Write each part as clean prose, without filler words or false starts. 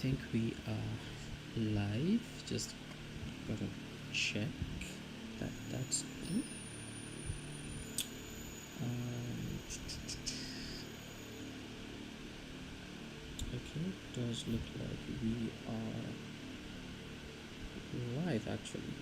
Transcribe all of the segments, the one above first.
think we are live. Just gotta check that that's in. Okay, does look like we are live actually.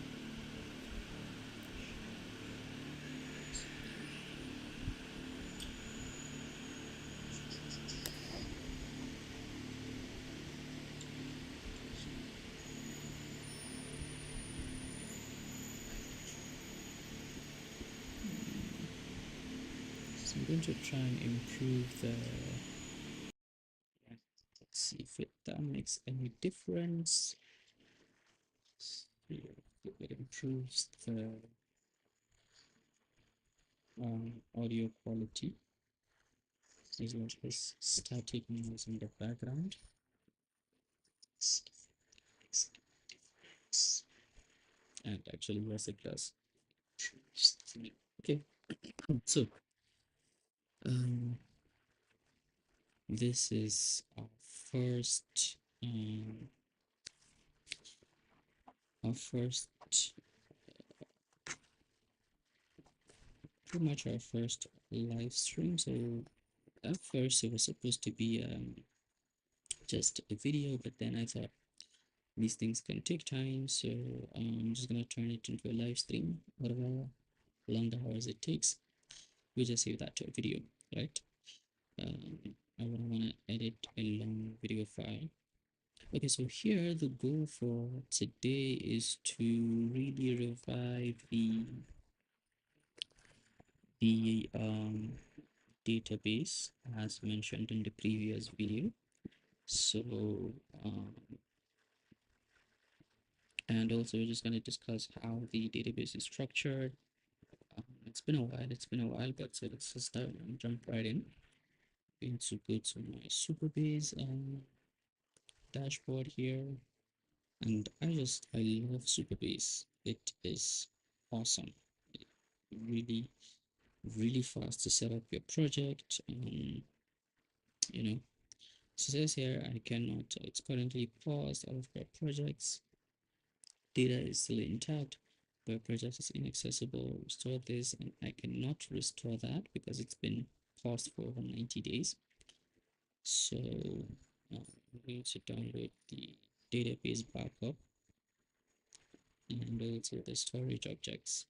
So I'm going to try and improve the. Let's see if that makes any difference. See if it improves the audio quality. There's like this static noise in the background. And actually, yes, it does. Okay, so um, this is first, um, our first, pretty much our first live stream. So at first, it was supposed to be just a video, but then I thought these things can take time, so I'm just gonna turn it into a live stream. Whatever long the hours it takes, we just save that to a video, right? I wouldn't want to edit a long video file. Okay, so here the goal for today is to really revive the database as mentioned in the previous video. So and also we're just going to discuss how the database is structured. It's been a while, but so let's just start and jump right in. I'm going to go to my Supabase dashboard here, and I love Supabase. It is awesome. It really fast to set up your project. You know, so it says here I cannot. It's currently paused. All of your projects data is still intact, but project is inaccessible. Restore this, and I cannot restore that because it's been paused for over 90 days. So I'm going to download the database backup and also the storage objects.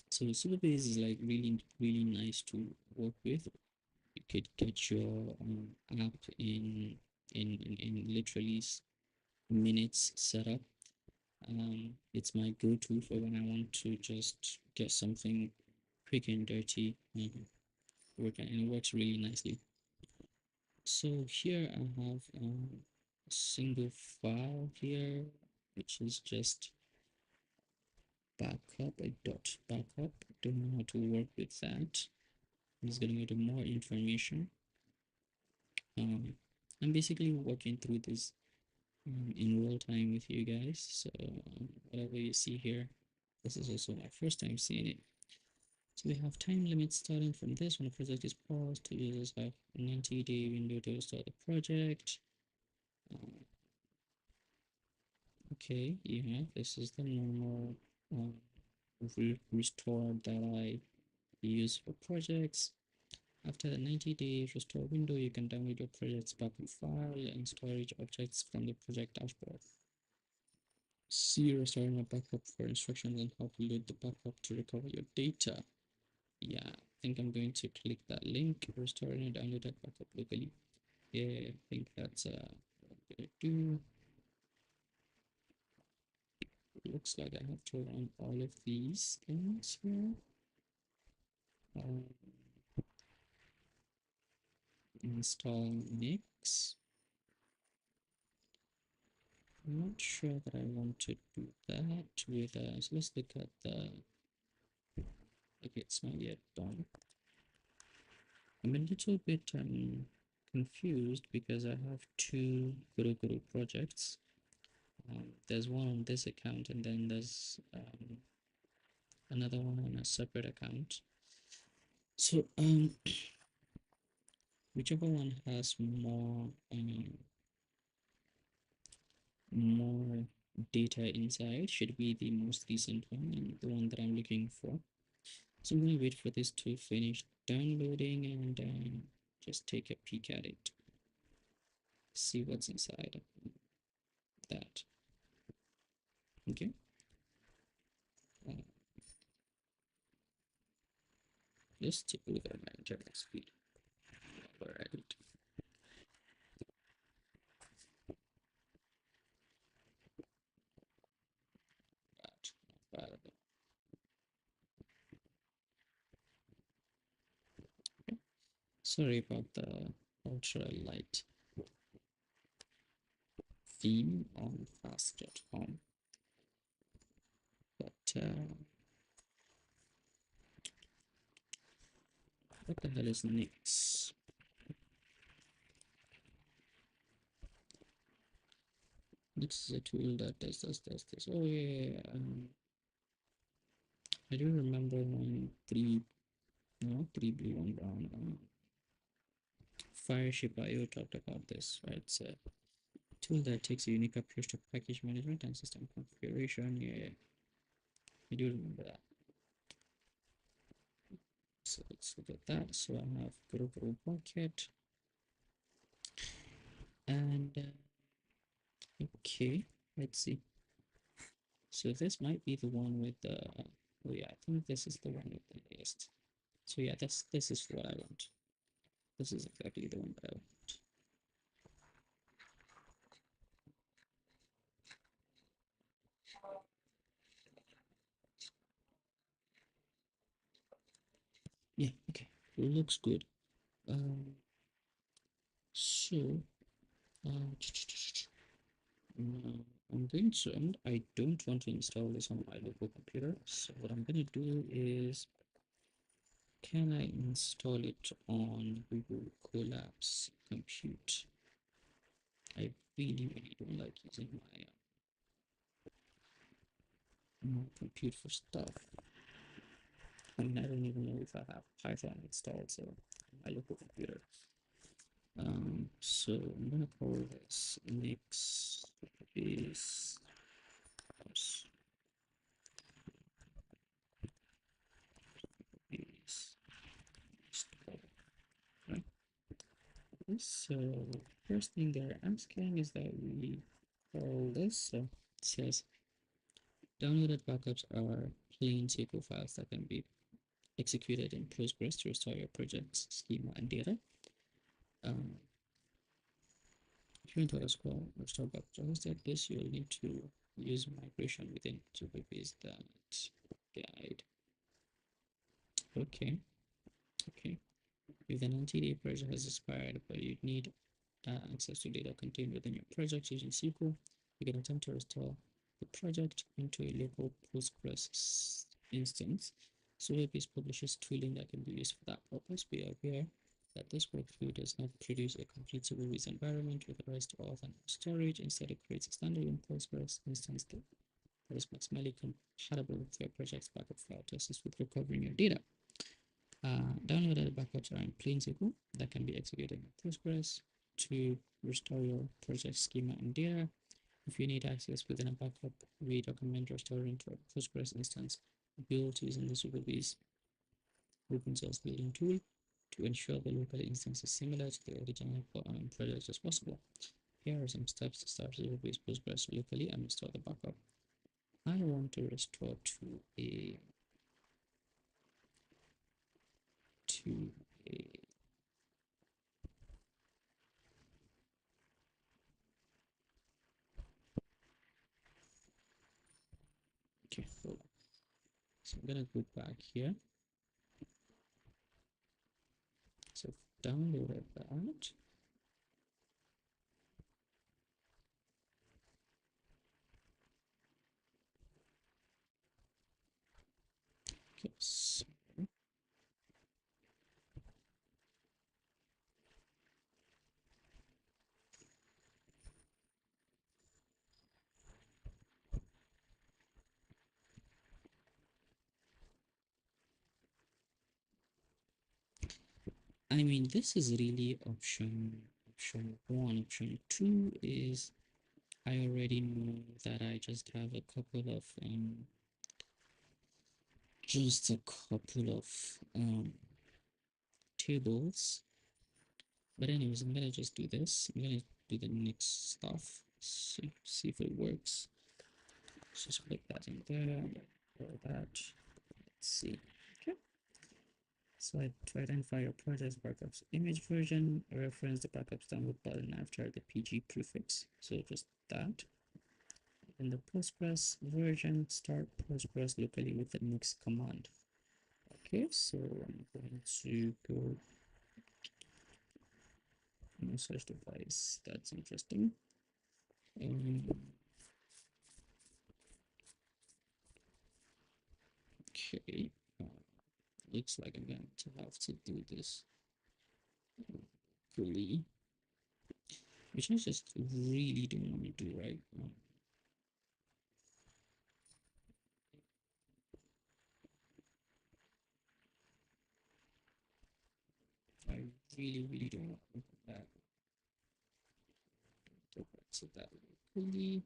So Supabase is like really nice to work with. You could get your app in literally minutes set up. It's my go-to for when I want to just get something quick and dirty working, and it works really nicely. So here I have a single file here, which is just backup, a dot backup. Don't know how to work with that. I'm just gonna go to more information. I'm basically working through this in real time with you guys. So whatever you see here, this is also my first time seeing it. So we have time limits starting from this when the project is paused. Users have a 90-day window to restore the project. Okay, yeah, this is the normal restore that I use for projects. After the 90-day restore window, you can download your project's backup file and storage objects from the project dashboard. See restoring a backup for instructions on how to load the backup to recover your data. Yeah, I think I'm going to click that link, restoring and download that backup locally. Yeah, I think that's what I'm gonna do. Looks like I have to run all of these things here. Um, Install mix. I'm not sure that I want to do that with so let's look at the okay, it's not yet done. I'm a little bit confused because I have two KoroKoro projects. There's one on this account and then there's another one on a separate account. So whichever one has more more data inside should be the most recent one and the one that I'm looking for. So I'm going to wait for this to finish downloading and just take a peek at it, see what's inside that. Okay. Uh, just take a look at my internet speed while we're at it. Not bad at all. Okay. Sorry about the ultra light theme on fast.com, but what the hell is Nix? Nix is a tool that does this. Oh yeah, I do remember when three blue one brown Fireship.io talked about this, right? It's a tool that takes a unique approach to package management and system configuration. Yeah, I do remember that. So let's look at that. So I have KoroKoro bucket and okay, let's see. So this might be the one with the. Oh yeah, I think this is the one with the latest. So yeah, this is what I want. This is exactly the one that I want. Yeah, okay, looks good. Um, so uh, I'm going to, I don't want to install this on my local computer. So what I'm going to do is, can I install it on Google Colapse Compute? I really don't like using my compute for stuff. I mean, I don't even know if I have Python installed, so my local computer. So I'm gonna call this Nix base right? So first thing they're asking is that we call this. So it says downloaded backups are plain SQL files that can be executed in Postgres to restore your project's schema and data. If you want to restore backups hosted this, you'll need to use migration within Supabase that guide. Okay, okay. If the 90-day project has expired, but you need access to data contained within your project using SQL, you can attempt to restore the project into a local Postgres instance. Supabase publishes tooling that can be used for that purpose. Be aware that this workflow does not produce a complete Supabase environment with the rest of and storage. Instead, it creates a standalone Postgres instance that is maximally compatible with your project's backup file to assist with recovering your data. Downloaded backups are in plain SQL that can be executed in Postgres to restore your project schema and data. If you need access within a backup, read, document, or store into a Postgres instance built using the Supabase open source building tool to ensure the local instance is similar to the original project as possible. Here are some steps to start Supabase Postgres locally and restore the backup. I want to restore to a okay, hold on. So I'm gonna go back here. So I've downloaded that. Okay, so I mean, this is really option one. Option two is I already know that I just have a couple of just a couple of tables. But anyways, I'm gonna just do this. I'm gonna do the next stuff. See if it works. Just put that in there. Or that. Let's see. Okay. So to identify your project's backups image version, reference the backups download button after the PG prefix. So just that. In the Postgres version, start Postgres locally with the next command. Okay, so I'm going to go search device. That's interesting. Okay, looks like I'm going to have to do this fully, which I just really don't want to do right now. I really don't want to do that. So that locally,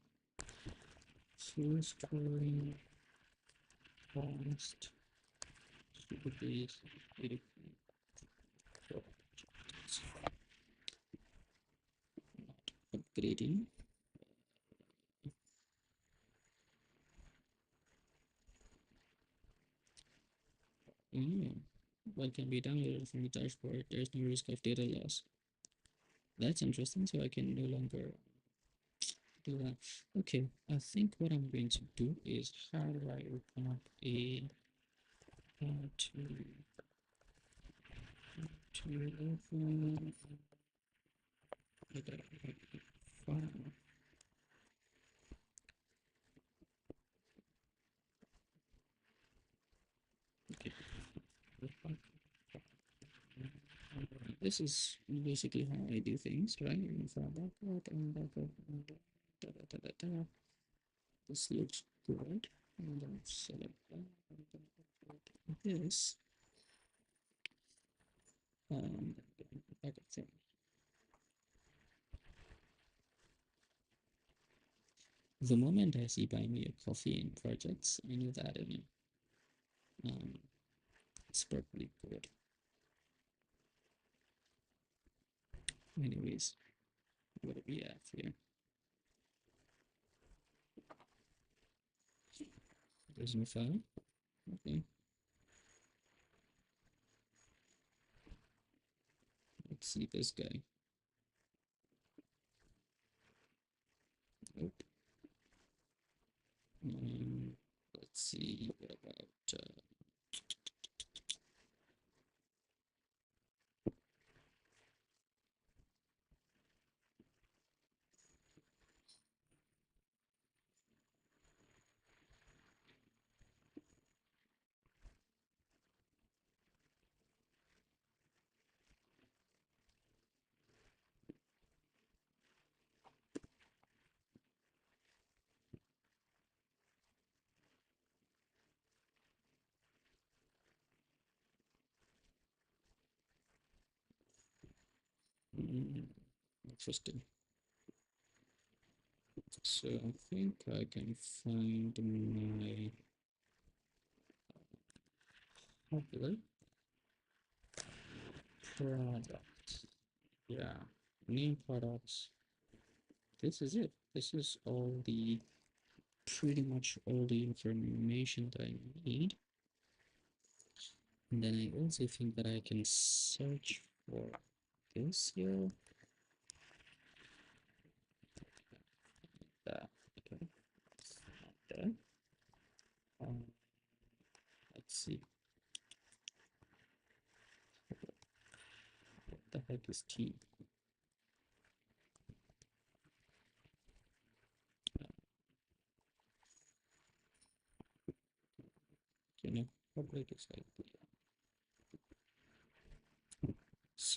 source coding, cost, Supabase, upgrading. What can be downloaded from the dashboard? There's no risk of data loss. That's interesting. So I can no longer do that. Okay, I think what I'm going to do is how do I open up a to open a file. Okay, this is basically how I do things, right? File backup and backup and da, da, da, da, da. This looks good. And then select that. This backup thing. The moment I see buy me a coffee in projects, I know that it's probably good. Anyways, what do we have here? There's no file. Okay. Let's see this guy. Nope. Let's see what about interesting. So I think I can find my popular product. Yeah, name products. This is it. This is all the pretty much all the information that I need. And then I also think that I can search for this here. That okay. There. Um, let's see. What the heck is T? You know, public is like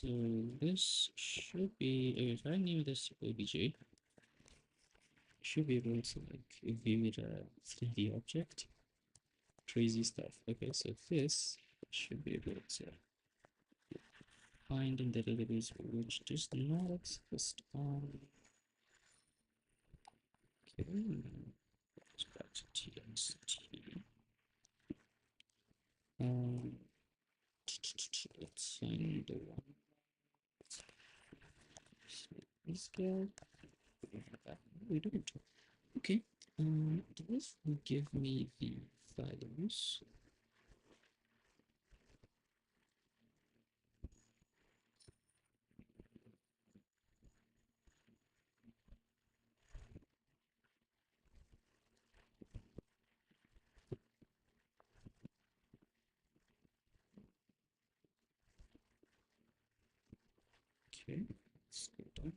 so this should be if I name this OBJ, should be able to like view it a 3D object. Crazy stuff. Okay, so this should be able to find in the database which does not exist on Um, let's find the one. Scale. We don't. Okay. This will give me the values. Okay. Let's go down.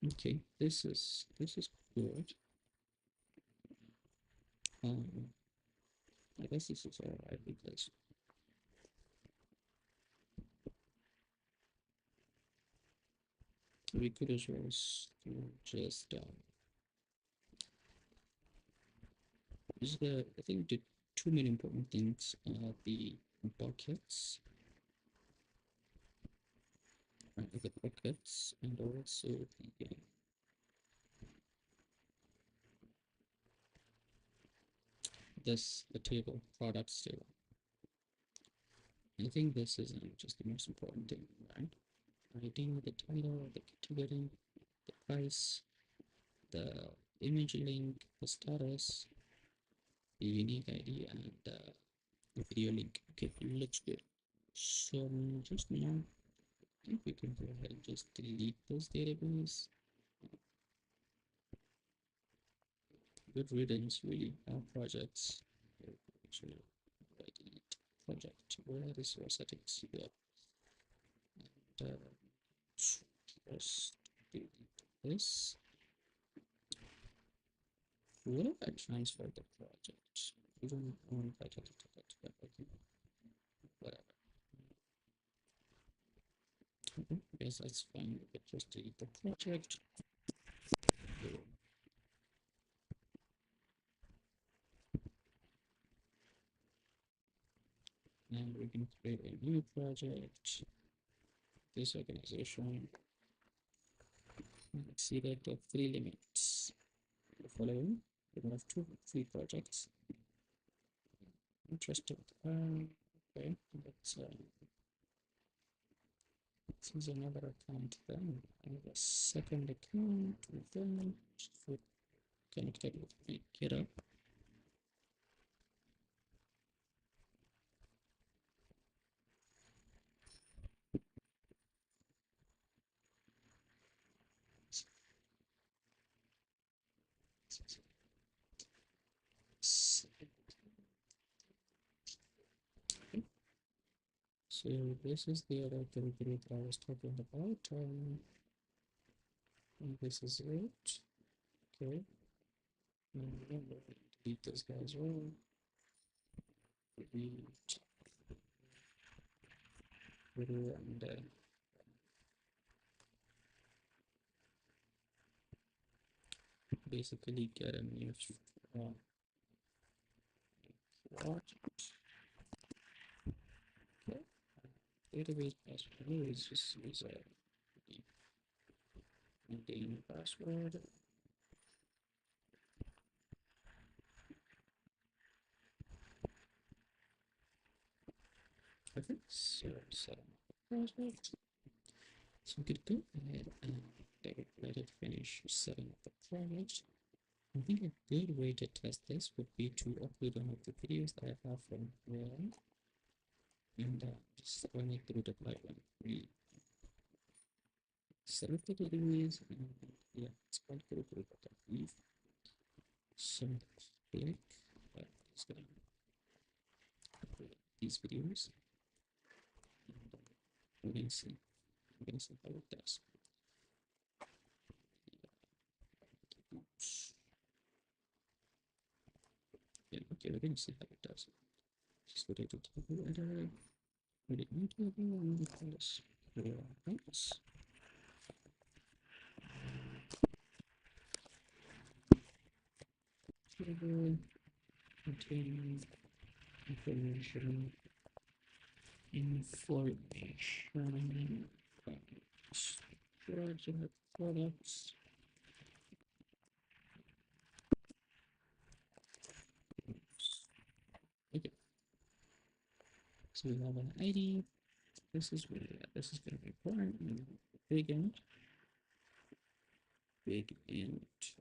Okay. This is good. I guess this is alright because we could as well just is the I think the two main important things are the buckets, the buckets, and also the table products table. I think this is just the most important thing, right? ID, the title, the category, the price, the image link, the status, the unique ID, and the video link. Okay, looks good. So just now, I think we can go ahead and just delete this database. Good riddance, really. Our projects. Actually, delete project. Where is your settings? Yeah. And just delete this. What if I transfer the project? You don't want if I get it, okay. Whatever. Yes, that's fine. We could just delete the project. And we can create a new project. This organization exceeded the free limits. The following, we can have two free projects. Interested. Okay, let's this is another account then. I have a second account with them connected with my GitHub. So this is the other category that I was talking about. And this is it. Okay. And remember, delete this guy as well. Delete video and basically get a new project. Okay. Database password is just use a maintain password. Okay, so project. So we could go ahead and let it finish setting up the project. I think a good way to test this would be to upload one of the videos that I have from here and just run it through the pipeline. We select the database and yeah, it's called KoroKoro, but I believe some click. Just gonna upload these videos and we're gonna see. We're gonna see how it does. Yeah, okay, we're gonna see how it does. Just go to the table editor. Put it into the table and we call this points. Table containing information. products. Okay, so we have an ID. This is where this is going to be important. Big int, big int.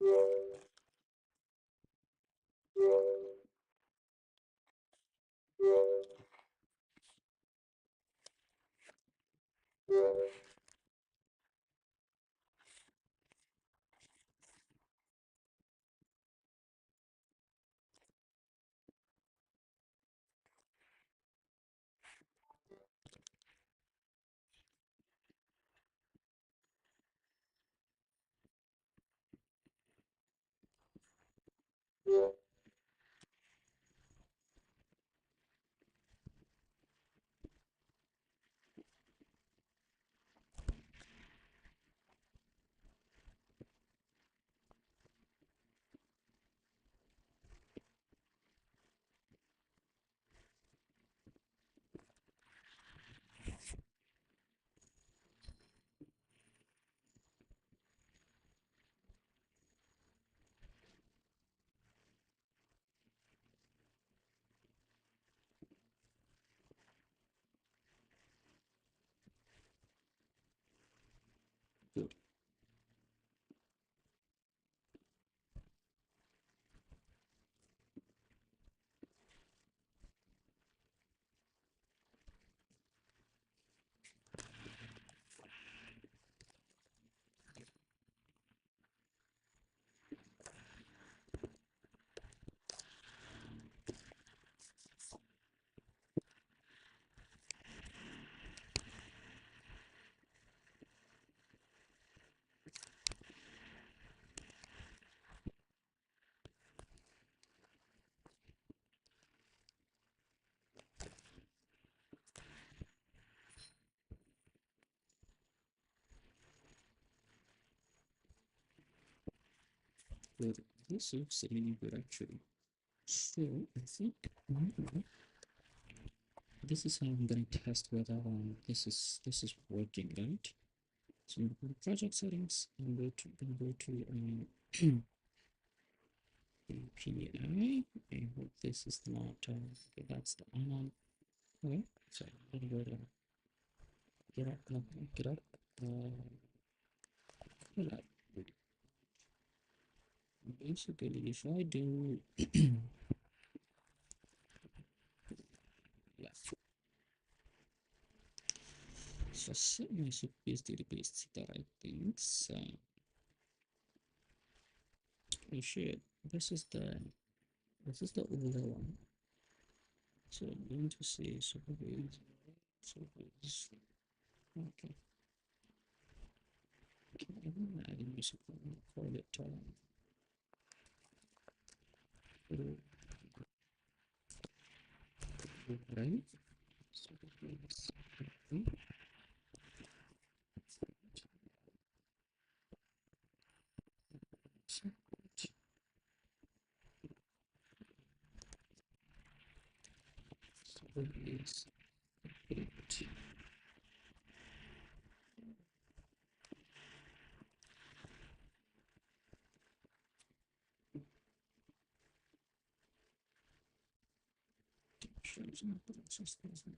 Good. Good. This looks really good actually. So I think this is how I'm gonna test whether this is working, right? So I'm gonna go to project settings and go to API. I hope this is not okay, that's the on. Okay, so I'm gonna go to get up, get up, get up. Basically, if I do yeah, so set my Supabase database that I think so we should. This is the older one. So I'm going to say Supabase. Supabase. Okay. Okay, I'm gonna add a new super call it right. Supabase. Okay. Supabase.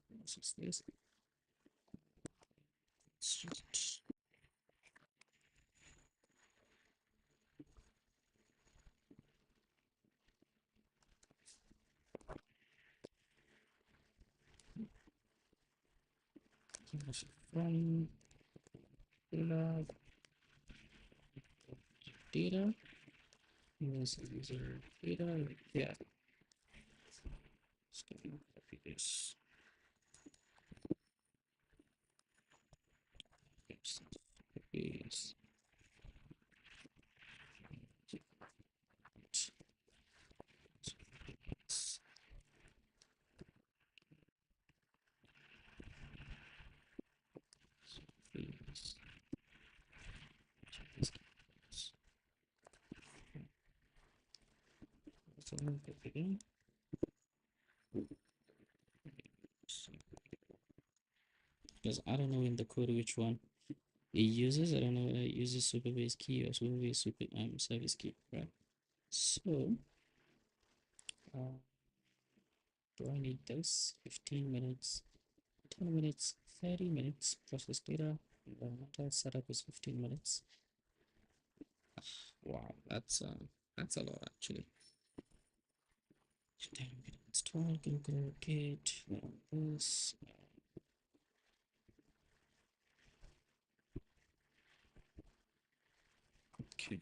Process this. It's just from data. Yes, user data. Yeah. Just gonna copy this. Yes. Yes. Yes. So I'm gonna copy again. Because I don't know in the code which one it uses. I don't know whether it uses Supabase key or Supabase service key, right? So uh, do I need this? 15 minutes, 10 minutes, 30 minutes process data. Environmental setup is 15 minutes. Wow, that's a lot actually. Then we can install KoroKoro Kit. This. Okay.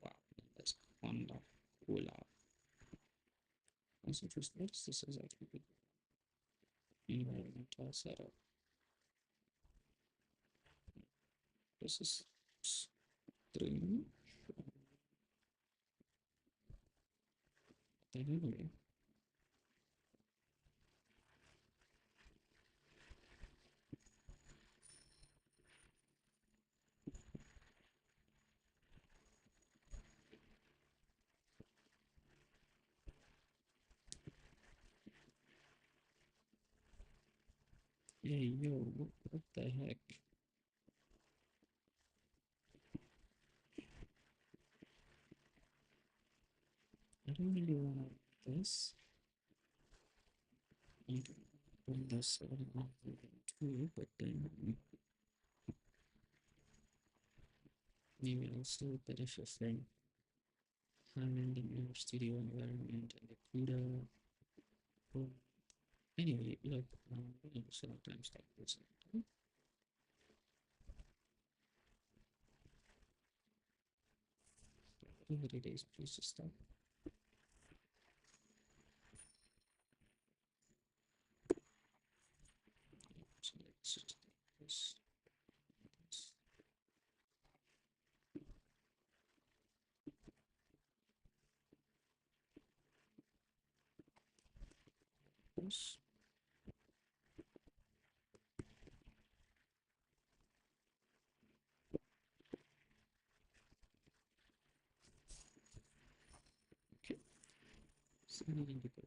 Wow, that's wonderful. That's interesting. What is this exactly? Environmental setup. This is strange. Anyway, hey yo, what the heck? I don't really want this. I don't want this too, but then maybe also benefit from having the new studio environment and the CUDA. Well, anyway, look, sometimes like this. Whatever it is, please just stop. So let's just take this. This. Okay. So we need to go.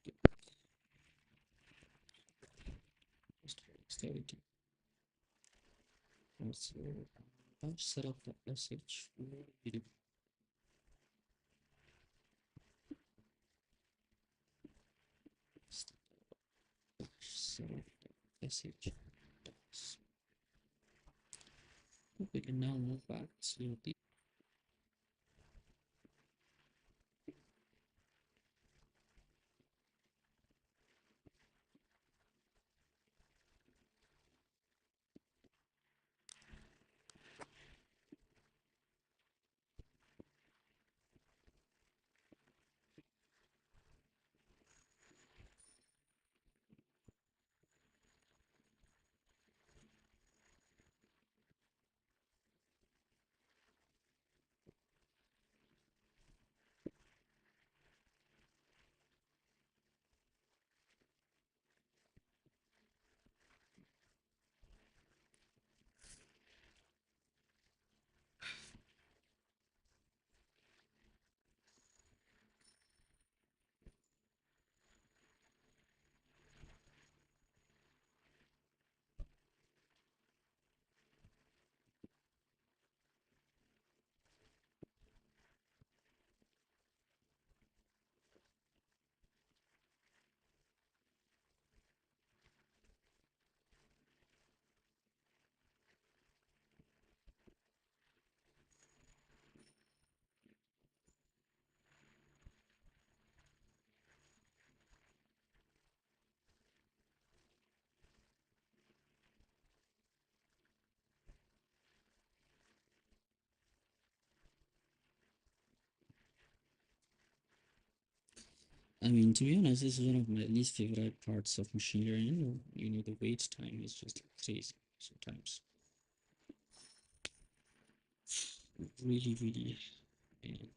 Okay. Just dexterity. Also, I'll set up the SH video. Set up the SH. We can now move back to the. I mean, to be honest, this is one of my least favorite parts of machine learning. The wait time is just crazy sometimes. Really, really. Man.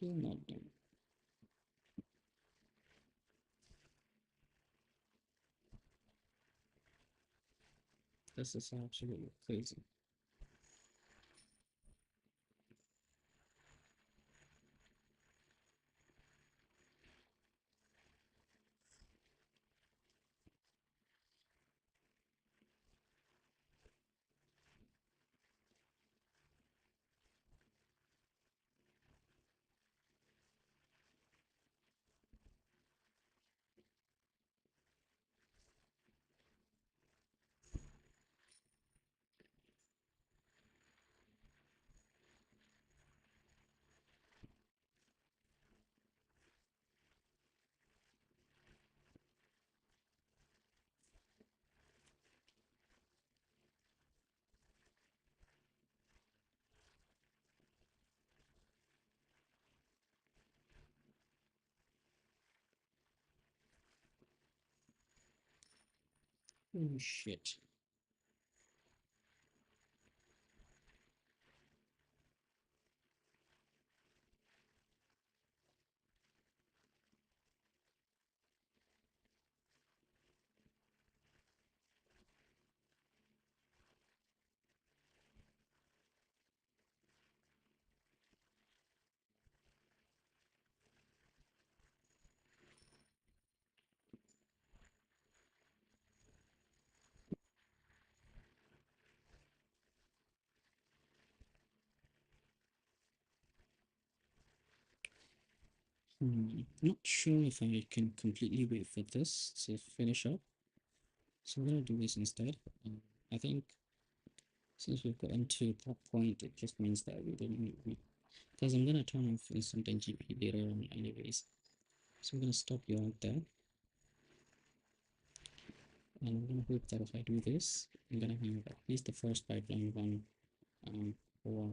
Still not done. This is absolutely crazy. Oh shit. Not sure if I can completely wait for this to finish up. So I'm gonna do this instead. I think since we've gotten to that point, it just means that we don't need, because I'm gonna turn off instant NGP later on anyways. So I'm gonna stop you out there. And I'm gonna hope that if I do this, I'm gonna have at least the first pipeline run for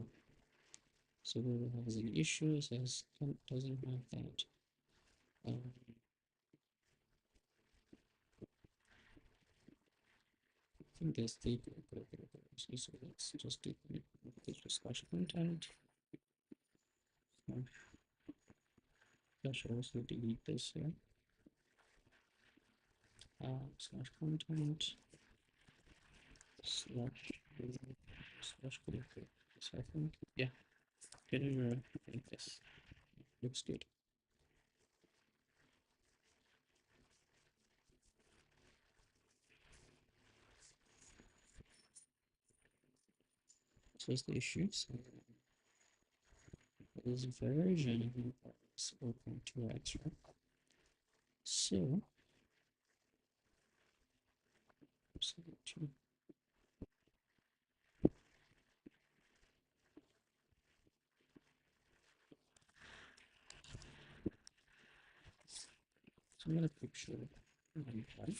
so whoever has any issues doesn't have that. Um, I think there's the so let's just do the slash content. I should also delete this here. Slash content slash slash KoroKoro. So I think yeah, get it like this. Looks good. So what's the issue? So this version is 4.2x, right? So, so I'm gonna picture right.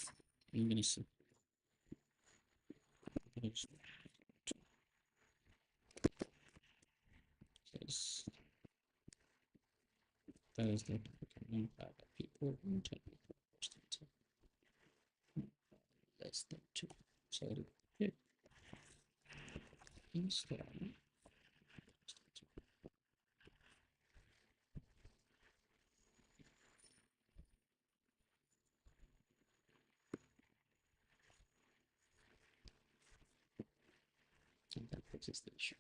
I'm gonna see. Because that is the people less than 2. So hit install. And that fixes the issue.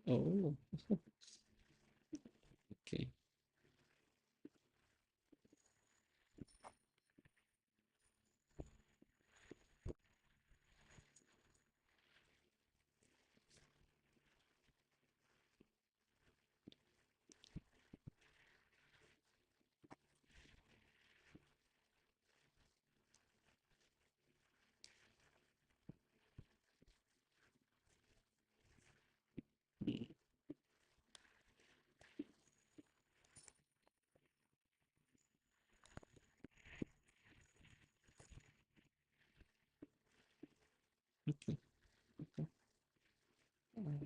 Oh, okay. Mm, okay. Okay. Uh,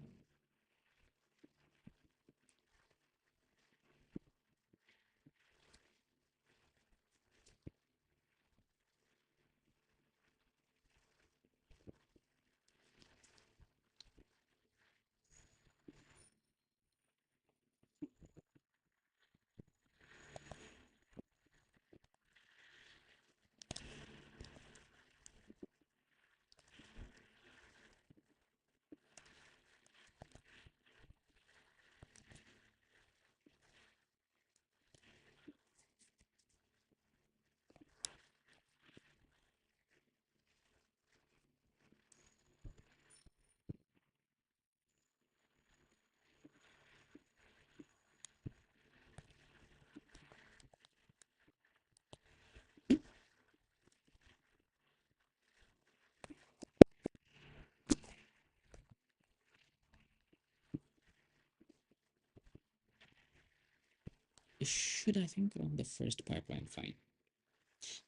it should, I think, run the first pipeline fine.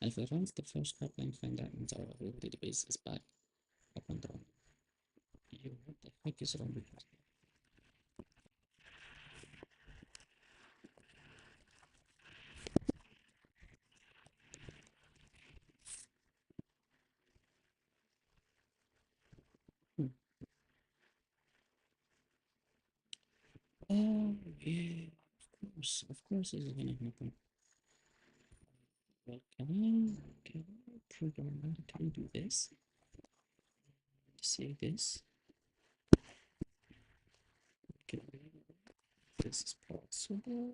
And if it runs the first pipeline fine, that means our whole database is back up and running. Yo, what the heck is wrong with this? Hmm. Oh, yeah, of course this is gonna happen. Well, can I programmatically do this? Say this. Okay, this is possible.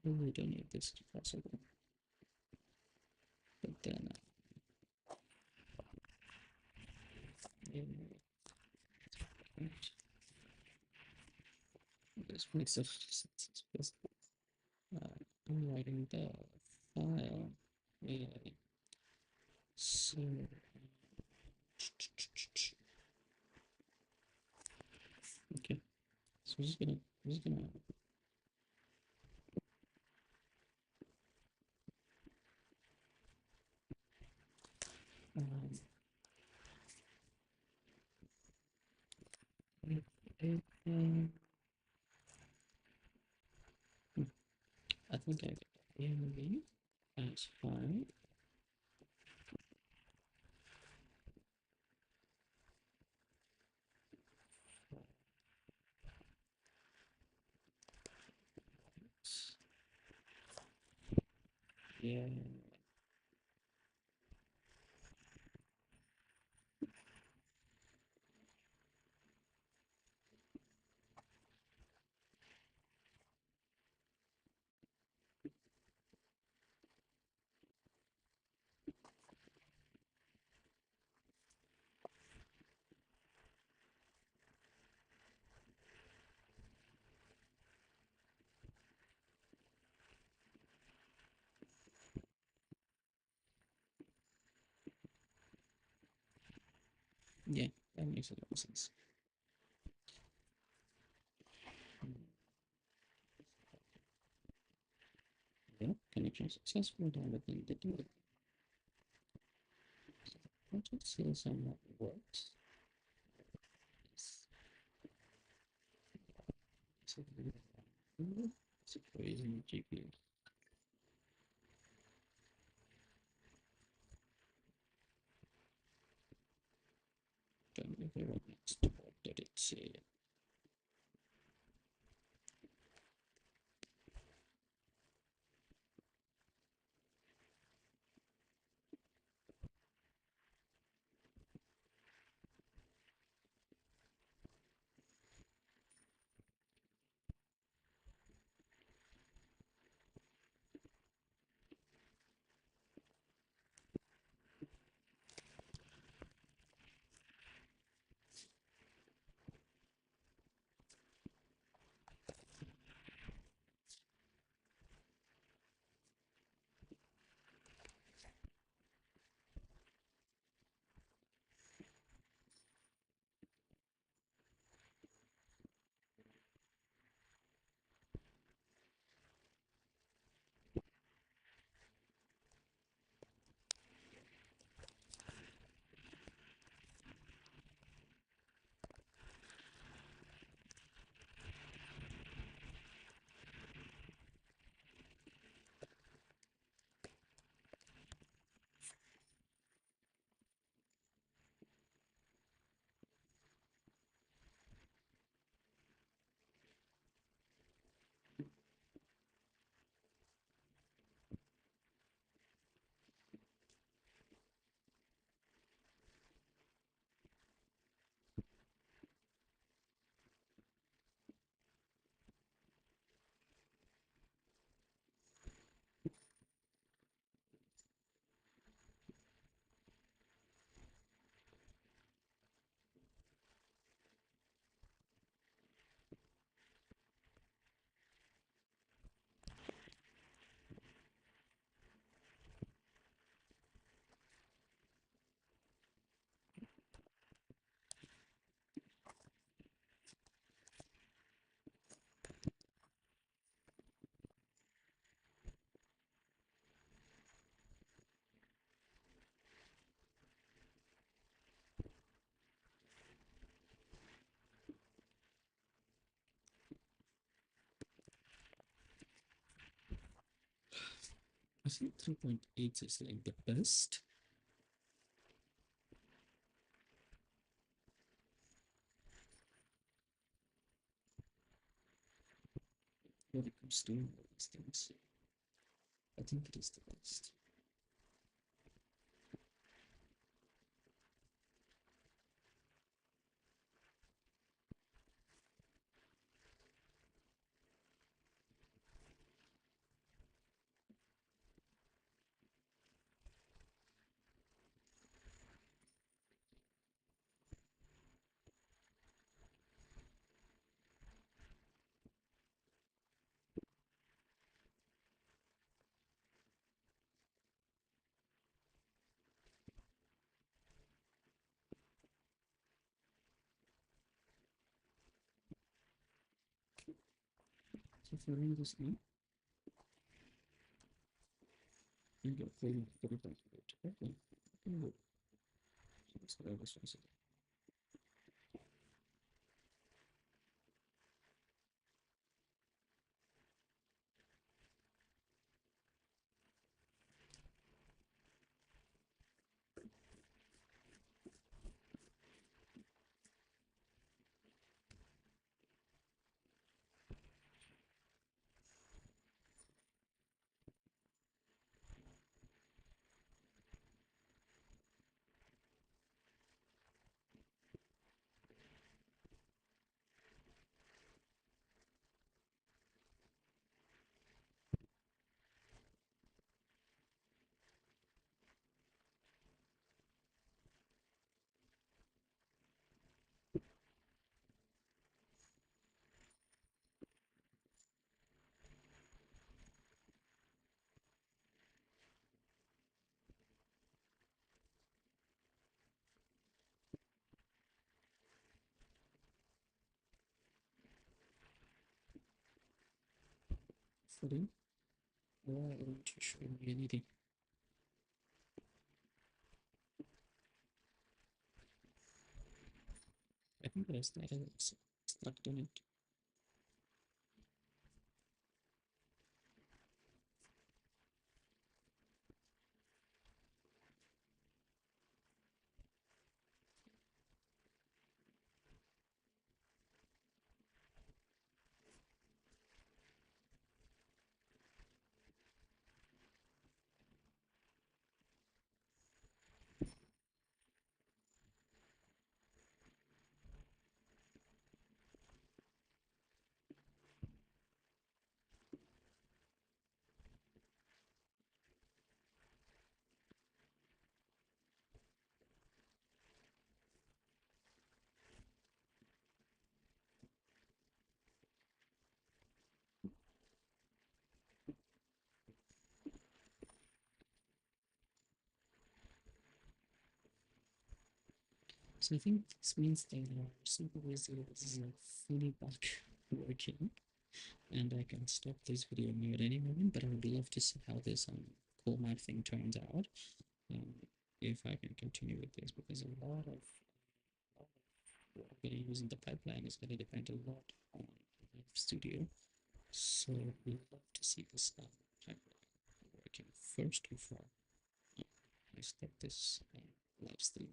I really don't know if this is possible. But then, yeah, this makes a lot of sense because I'm writing the file. Yeah. So, okay. So I'm just gonna um, it, it, um, hmm, I think I get AMV as fine. Yeah, yeah, that makes a lot of sense. Yeah, connection successful. Downloading the tool. Project says somewhat works. It's a crazy GPU. Don't know what next. What did it say? think 3.8 is like the best. When it comes to all these things, I think it is the best. So if I run this now, I get 30.8. Okay. Good. So that's what I was trying to say. Footing. Why don't you show me anything? I think there's that is stuck on it. So I think this means that our Supabase Database is like fully back working, and I can stop this video now at any moment. But I would love to see how this core map thing turns out. Um, if I can continue with this, because a lot of what I'm going to use in the pipeline is going to depend a lot on Live Studio. So we'd love to see this pipeline working. First of all, I stop this live stream.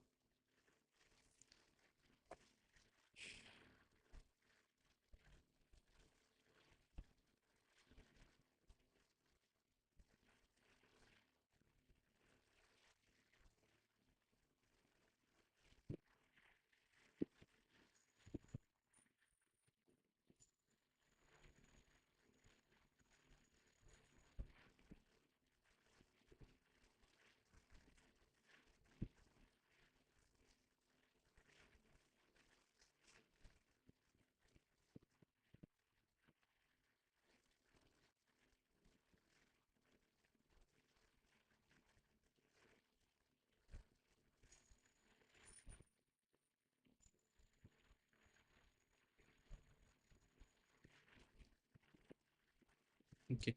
Okay,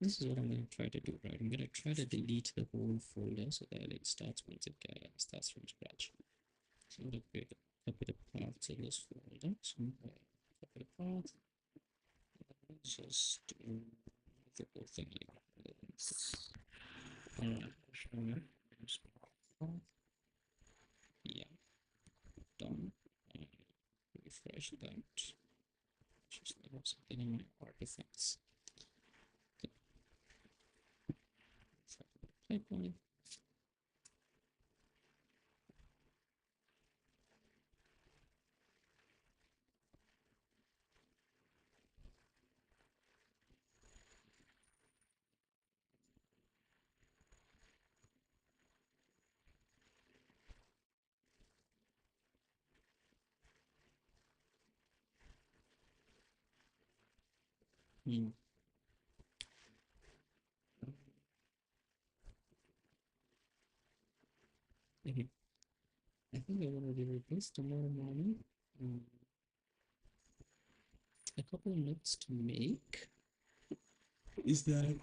this is what I'm going to try to do, right? I'm going to try to delete the whole folder so that it starts once it starts from scratch. So I'm going to copy the path to this folder. So I'm going to copy the path. Just do the whole thing like this. Alright, yeah, done. And refresh that. Just like something in my artifacts. Okay, pipeline. Hmm. Okay. I think I want to do this tomorrow morning. Um, a couple of notes to make is that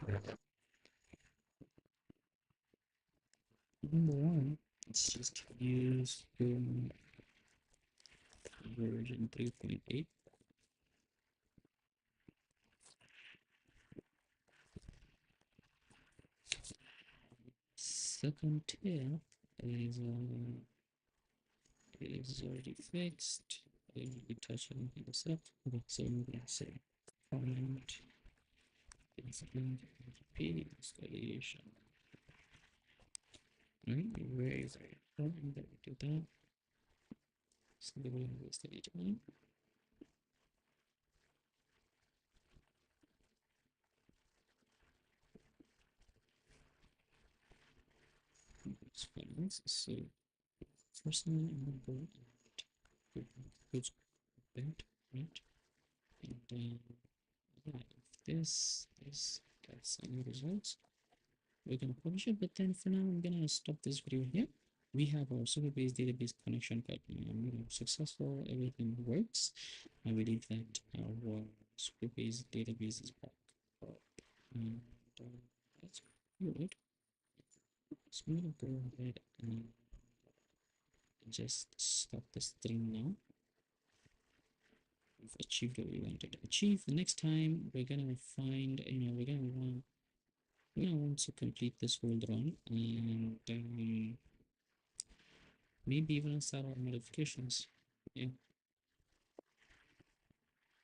number one, let's just use version 3.8. Second tip is already fixed. I didn't really touch anything this up. Okay, so I'm gonna say find PHP installation. Right, very important that we do that. So we will waste any time. It's fine. So first one I'm gonna go and good bent, right? And then yeah, if this gets any results, we're gonna publish it. But then for now, I'm gonna stop this video here. We have our Supabase database connection got successful. Everything works. I believe that our Supabase database is back up, and that's good. So I'm gonna go ahead and just stop the stream now. We've achieved what we wanted to achieve. The next time we're gonna find, we're gonna want to complete this whole run, and maybe even start our modifications. Yeah.